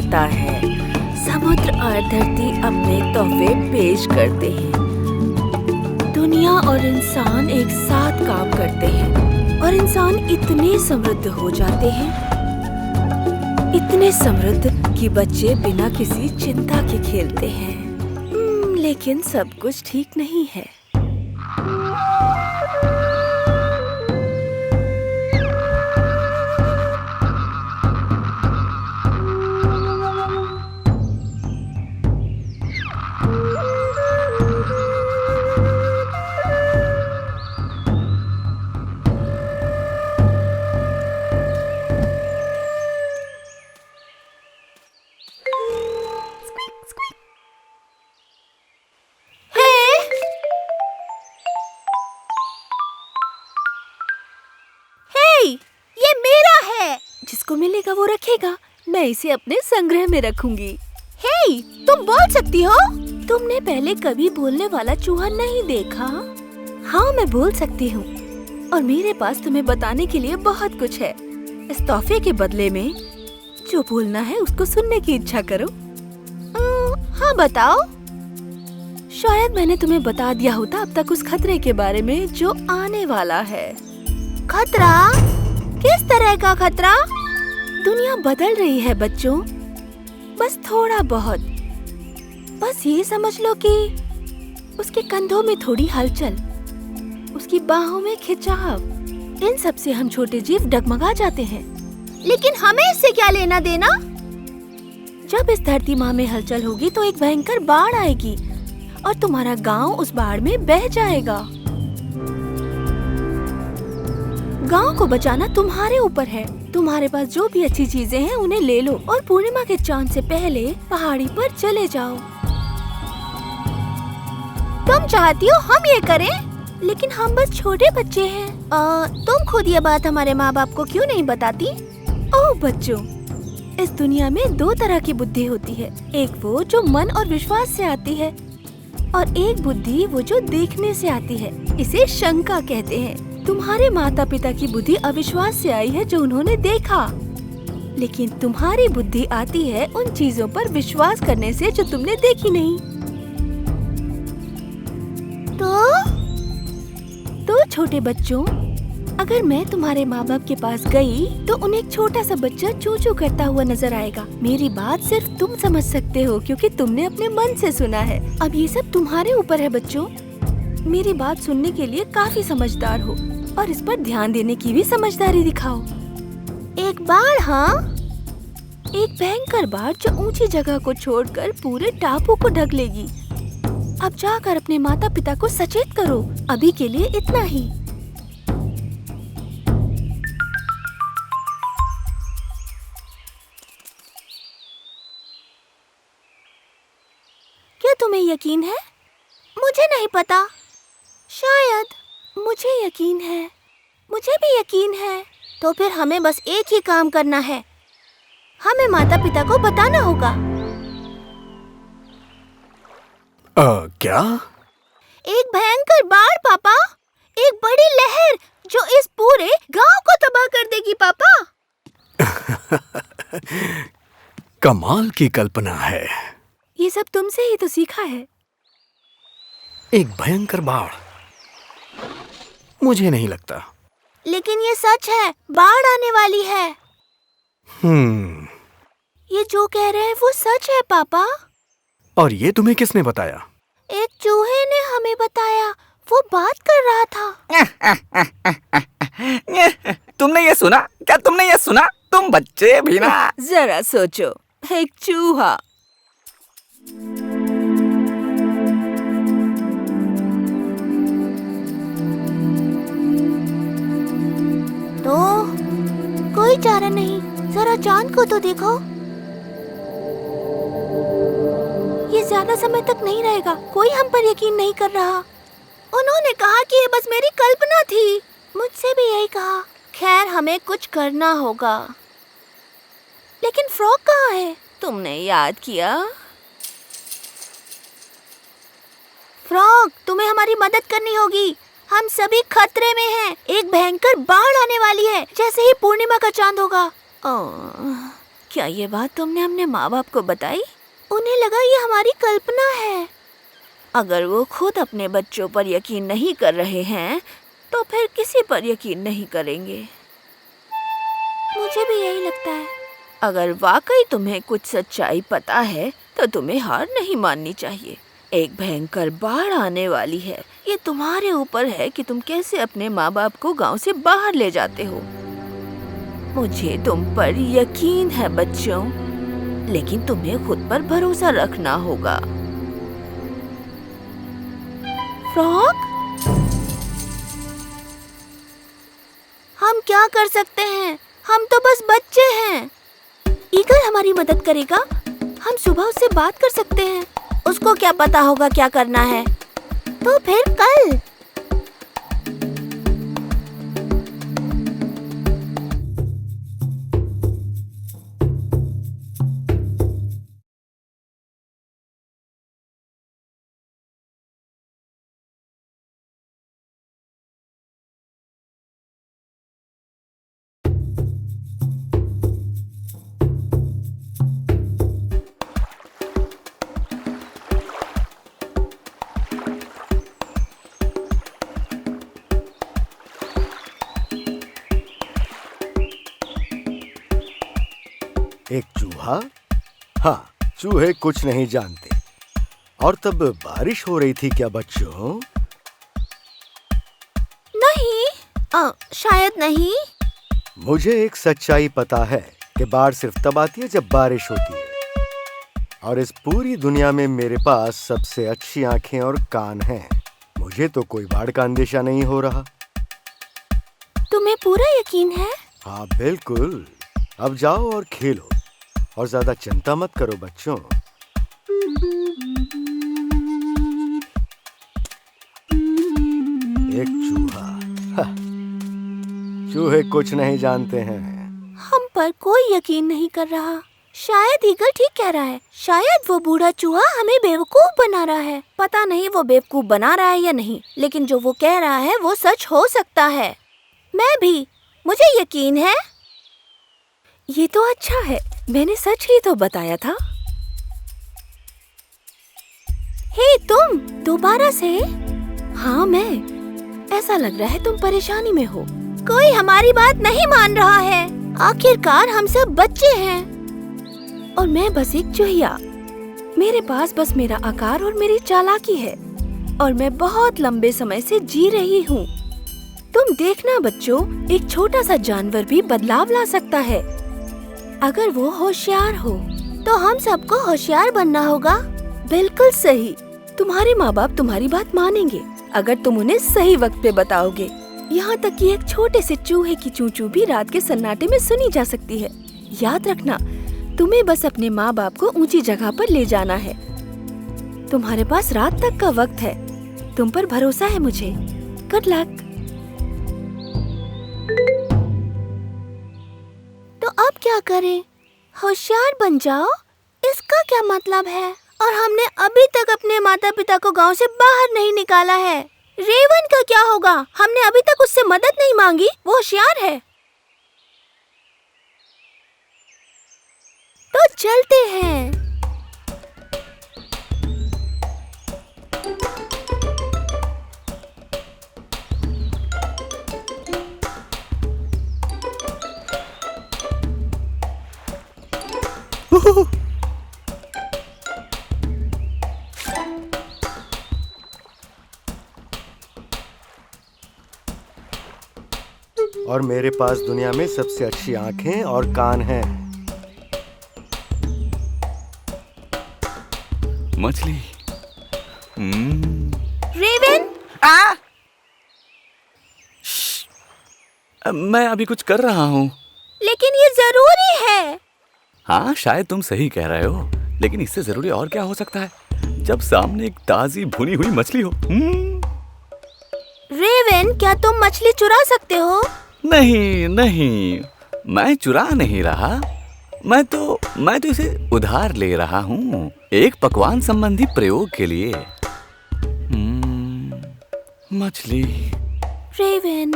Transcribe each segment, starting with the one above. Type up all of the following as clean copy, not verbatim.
आता है। समुद्र और धरती अपने तोहफे पेश करते हैं। दुनिया और इंसान एक साथ काम करते हैं और इंसान इतने समृद्ध हो जाते हैं, इतने समृद्ध कि बच्चे बिना किसी चिंता के खेलते हैं। लेकिन सब कुछ ठीक नहीं है। ये मेरा है। जिसको मिलेगा वो रखेगा। मैं इसे अपने संग्रह में रखूंगी। हे, तुम बोल सकती हो? तुमने पहले कभी बोलने वाला चूहा नहीं देखा? हाँ, मैं बोल सकती हूँ और मेरे पास तुम्हें बताने के लिए बहुत कुछ है। इस तोहफे के बदले में जो बोलना है उसको सुनने की इच्छा करो। हाँ, बताओ। शायद मैंने तुम्हें बता दिया होता अब तक उस खतरे के बारे में जो आने वाला है। खतरा? किस तरह का खतरा? दुनिया बदल रही है बच्चों, बस थोड़ा बहुत। बस ये समझ लो कि उसके कंधों में थोड़ी हलचल, उसकी बाहों में खिंचाव, इन सब से हम छोटे जीव डगमगा जाते हैं। लेकिन हमें इससे क्या लेना देना? जब इस धरती माँ में हलचल होगी तो एक भयंकर बाढ़ आएगी और तुम्हारा गांव उस बाढ़ में बह जाएगा। गांव को बचाना तुम्हारे ऊपर है। तुम्हारे पास जो भी अच्छी चीजें हैं उन्हें ले लो और पूर्णिमा के चांद से पहले पहाड़ी पर चले जाओ। तुम चाहती हो हम ये करें? लेकिन हम बस छोटे बच्चे हैं। तुम खुद ये बात हमारे माँ बाप को क्यों नहीं बताती? ओह बच्चों, इस दुनिया में दो तरह की बुद्धि होती है। एक वो जो मन और विश्वास से आती है और एक बुद्धि वो जो देखने से आती है। इसे शंका कहते हैं। तुम्हारे माता पिता की बुद्धि अविश्वास से आई है जो उन्होंने देखा, लेकिन तुम्हारी बुद्धि आती है उन चीजों पर विश्वास करने से जो तुमने देखी नहीं। तो छोटे बच्चों, अगर मैं तुम्हारे माँ बाप के पास गई तो उन्हें एक छोटा सा बच्चा चू चू करता हुआ नजर आएगा। मेरी बात सिर्फ तुम समझ सकते हो क्योंकि तुमने अपने मन से सुना है। अब ये सब तुम्हारे ऊपर है बच्चों। मेरी बात सुनने के लिए काफी समझदार हो और इस पर ध्यान देने की भी समझदारी दिखाओ। एक बाढ़? हाँ, एक भयंकर बाढ़ जो ऊंची जगह को छोड़कर पूरे टापू को ढक लेगी। अब जाकर अपने माता पिता को सचेत करो। अभी के लिए इतना ही। क्या तुम्हें यकीन है? मुझे नहीं पता। शायद। मुझे यकीन है। मुझे भी यकीन है। तो फिर हमें बस एक ही काम करना है। हमें माता पिता को बताना होगा। क्या? एक भयंकर बाढ़ पापा, एक बड़ी लहर जो इस पूरे गांव को तबाह कर देगी पापा। कमाल की कल्पना है। ये सब तुमसे ही तो सीखा है। एक भयंकर बाढ़? मुझे नहीं लगता। लेकिन ये सच है, बाढ़ आने वाली है। ये जो कह रहे हैं वो सच है पापा। और ये तुम्हें किसने बताया? एक चूहे ने हमें बताया। वो बात कर रहा था। तुमने ये सुना? क्या तुमने ये सुना? तुम बच्चे भी ना। जरा सोचो, एक चूहा। तो कोई चारा नहीं। जरा चांद को तो देखो। ये ज्यादा समय तक नहीं रहेगा। कोई हम पर यकीन नहीं कर रहा। उन्होंने कहा कि ये बस मेरी कल्पना थी। मुझसे भी यही कहा। खैर, हमें कुछ करना होगा। लेकिन फ्रॉग कहाँ है? तुमने याद किया? फ्रॉग, तुम्हें हमारी मदद करनी होगी। हम सभी खतरे में हैं। एक भयंकर बाढ़ आने वाली है जैसे ही पूर्णिमा का चांद होगा। क्या ये बात तुमने अपने माँ बाप को बताई? उन्हें लगा ये हमारी कल्पना है। अगर वो खुद अपने बच्चों पर यकीन नहीं कर रहे हैं तो फिर किसी पर यकीन नहीं करेंगे। मुझे भी यही लगता है। अगर वाकई तुम्हें कुछ सच्चाई पता है तो तुम्हें हार नहीं माननी चाहिए। एक भयंकर बाढ़ आने वाली है। ये तुम्हारे ऊपर है कि तुम कैसे अपने माँ बाप को गांव से बाहर ले जाते हो। मुझे तुम पर यकीन है बच्चों, लेकिन तुम्हें खुद पर भरोसा रखना होगा। फ्रॉग, हम क्या कर सकते हैं? हम तो बस बच्चे हैं। ईगल हमारी मदद करेगा। हम सुबह उससे बात कर सकते हैं। उसको क्या पता होगा क्या करना है। तो फिर कल। एक चूहा? हाँ, चूहे कुछ नहीं जानते। और तब बारिश हो रही थी क्या बच्चों? नहीं, शायद नहीं। मुझे एक सच्चाई पता है कि बाढ़ सिर्फ तब आती है जब बारिश होती है। और इस पूरी दुनिया में मेरे पास सबसे अच्छी आंखें और कान हैं। मुझे तो कोई बाढ़ का अंदेशा नहीं हो रहा। तुम्हें पूरा यकीन है? हाँ बिल्कुल। अब जाओ और खेलो और ज्यादा चिंता मत करो बच्चों। एक चूहा। हाँ, चूहे कुछ नहीं जानते हैं। हम पर कोई यकीन नहीं कर रहा। शायद ईगल ठीक कह रहा है। शायद वो बूढ़ा चूहा हमें बेवकूफ बना रहा है। पता नहीं वो बेवकूफ बना रहा है या नहीं, लेकिन जो वो कह रहा है वो सच हो सकता है। मैं भी, मुझे यकीन है। ये तो अच्छा है, मैंने सच ही तो बताया था। हे तुम, दोबारा से? हाँ मैं। ऐसा लग रहा है तुम परेशानी में हो। कोई हमारी बात नहीं मान रहा है। आखिरकार हम सब बच्चे हैं और मैं बस एक चूहिया। मेरे पास बस मेरा आकार और मेरी चालाकी है और मैं बहुत लंबे समय से जी रही हूँ। तुम देखना बच्चों, एक छोटा सा जानवर भी बदलाव ला सकता है अगर वो होशियार हो। तो हम सबको होशियार बनना होगा। बिल्कुल सही। तुम्हारे माँ बाप तुम्हारी बात मानेंगे अगर तुम उन्हें सही वक्त पे बताओगे। यहाँ तक कि एक छोटे से चूहे की चूचू भी रात के सन्नाटे में सुनी जा सकती है। याद रखना, तुम्हें बस अपने माँ बाप को ऊंची जगह पर ले जाना है। तुम्हारे पास रात तक का वक्त है। तुम पर भरोसा है मुझे। Good luck. तो अब क्या करें? होशियार बन जाओ, इसका क्या मतलब है? और हमने अभी तक अपने माता पिता को गांव से बाहर नहीं निकाला है। रेवन का क्या होगा? हमने अभी तक उससे मदद नहीं मांगी। वो होशियार है। तो चलते हैं। और मेरे पास दुनिया में सबसे अच्छी आंखें और कान हैं। मछली। रेवन, मैं अभी कुछ कर रहा हूँ। लेकिन ये जरूरी है। हाँ शायद तुम सही कह रहे हो, लेकिन इससे जरूरी और क्या हो सकता है जब सामने एक ताजी भुनी हुई मछली हो। रेवन, क्या तुम मछली चुरा सकते हो? नहीं नहीं, मैं चुरा नहीं रहा। मैं तो इसे उधार ले रहा हूँ, एक पकवान संबंधी प्रयोग के लिए। मछली। रेवन,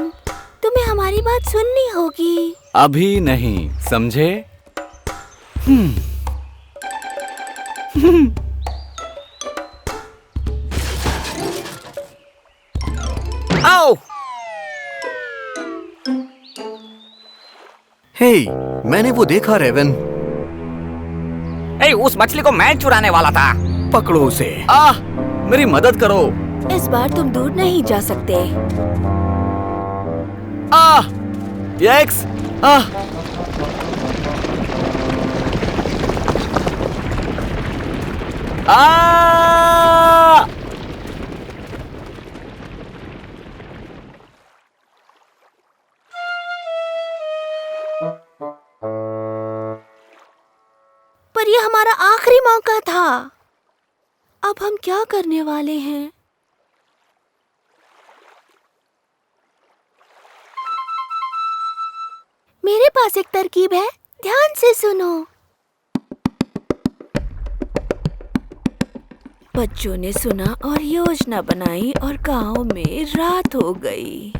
तुम्हें हमारी बात सुननी होगी। अभी नहीं, समझे? आओ। हे, मैंने वो देखा रेवन। उस मछली को मैं चुराने वाला था। पकड़ो उसे। मेरी मदद करो। इस बार तुम दूर नहीं जा सकते। यक्स। पर यह हमारा आखिरी मौका था। अब हम क्या करने वाले हैं? मेरे पास एक तरकीब है, ध्यान से सुनो। बच्चों ने सुना और योजना बनाई और गांव में रात हो गई।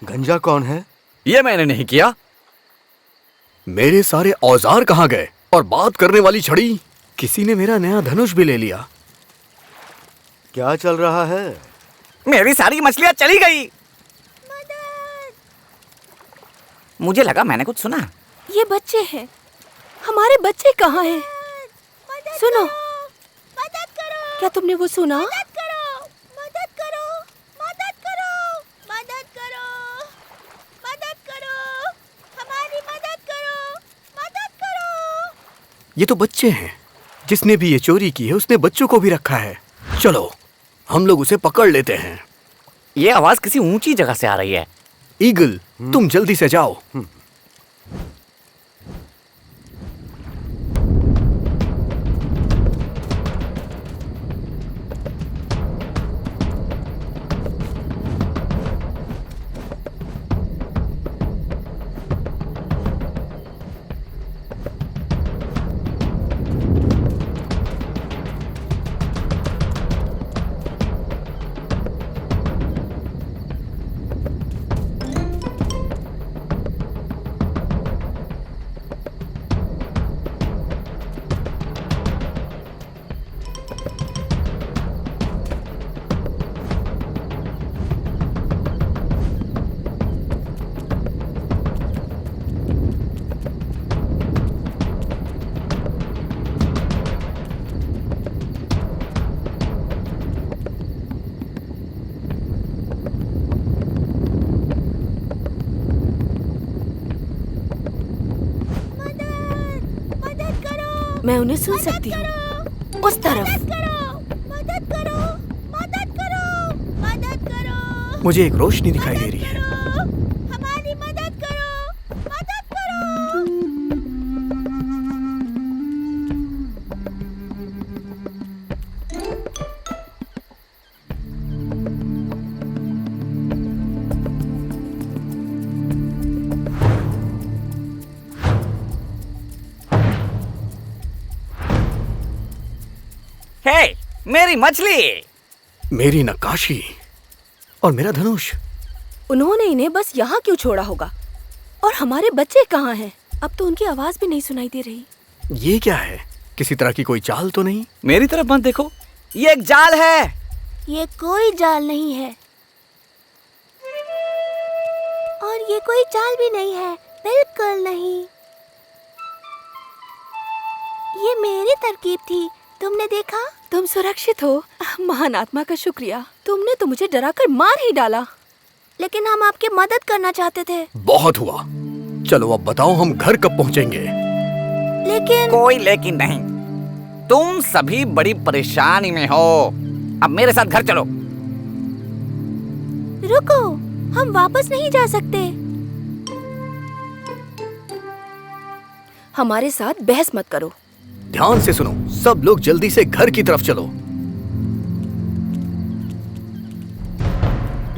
गंजा कौन है? ये मैंने नहीं किया। मेरे सारे औजार कहाँ गए? और बात करने वाली छड़ी? किसी ने मेरा नया धनुष भी ले लिया। क्या चल रहा है? मेरी सारी मछलियां चली गई। मुझे लगा मैंने कुछ सुना। ये बच्चे हैं। हमारे बच्चे कहाँ हैं? सुनो, मदद करो, क्या तुमने वो सुना? मदद करो, मदद करो, मदद करो, मदद करो, मदद करो, हमारी मदद करो, मदद करो। ये तो बच्चे हैं। जिसने भी ये चोरी की है उसने बच्चों को भी रखा है। चलो हम लोग उसे पकड़ लेते हैं। ये आवाज किसी ऊंची जगह से आ रही है। ईगल, तुम जल्दी से जाओ। मैं उन्हें सुन सकती हूँ। उस तरफ। मदद करो, मदद करो, मदद करो। मुझे एक रोशनी दिखाई दे रही है। हमारी मदद करो, मदद करो। हे, मेरी मछली। मेरी नक्काशी और मेरा धनुष। उन्होंने इन्हें बस यहाँ क्यों छोड़ा होगा? और हमारे बच्चे कहाँ हैं? अब तो उनकी आवाज भी नहीं सुनाई दे रही। ये क्या है? किसी तरह की कोई चाल तो नहीं? मेरी तरफ मत देखो, ये एक जाल है। ये कोई जाल नहीं है और ये कोई जाल भी नहीं है, बिल्कुल नहीं। ये मेरी तरकीब थी, तुमने देखा? तुम सुरक्षित हो। महान आत्मा का शुक्रिया। तुमने तो मुझे डराकर मार ही डाला। लेकिन हम आपकी मदद करना चाहते थे। बहुत हुआ। चलो अब बताओ हम घर कब पहुंचेंगे? लेकिन कोई लेकिन नहीं, तुम सभी बड़ी परेशानी में हो। अब मेरे साथ घर चलो। रुको, हम वापस नहीं जा सकते। हमारे साथ बहस मत करो। ध्यान से सुनो, सब लोग जल्दी से घर की तरफ चलो।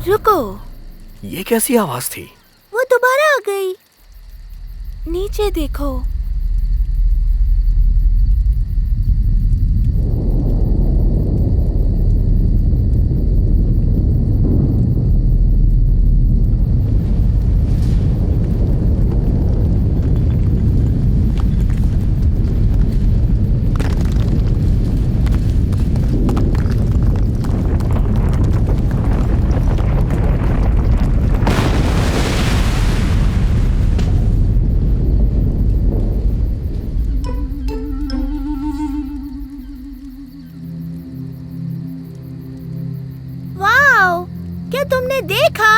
रुको, ये कैसी आवाज थी? वो दोबारा आ गई। नीचे देखो। वाओ, क्या तुमने देखा?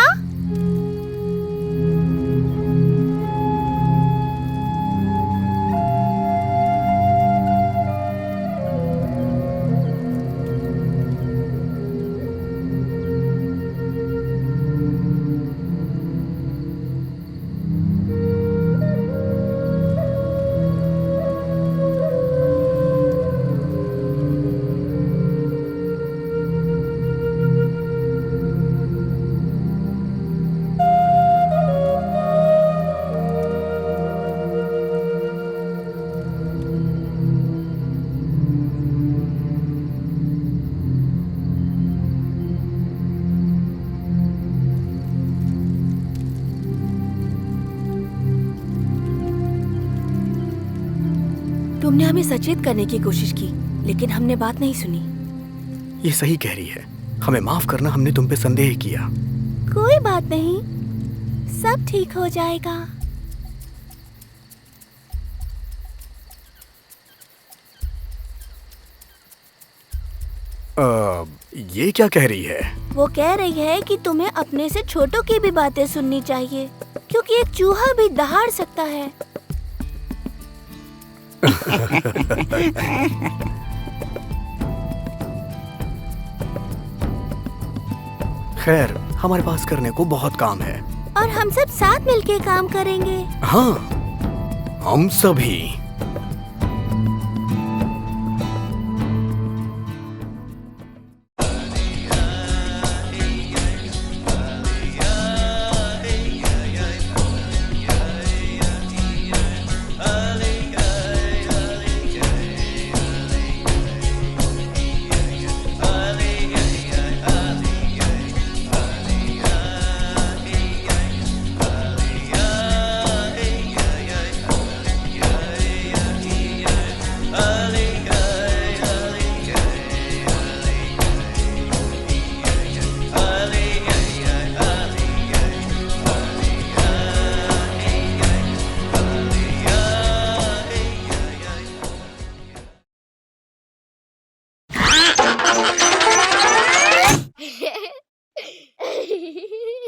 तुमने हमें सचेत करने की कोशिश की, लेकिन हमने बात नहीं सुनी। ये सही कह रही है। हमें माफ करना, हमने तुम पे संदेह किया। कोई बात नहीं, सब ठीक हो जाएगा। ये क्या कह रही है? वो कह रही है कि तुम्हें अपने से छोटों की भी बातें सुननी चाहिए, क्योंकि एक चूहा भी दहाड़ सकता है। खैर, हमारे पास करने को बहुत काम है। और हम सब साथ मिलके काम करेंगे। हाँ, हम सभी।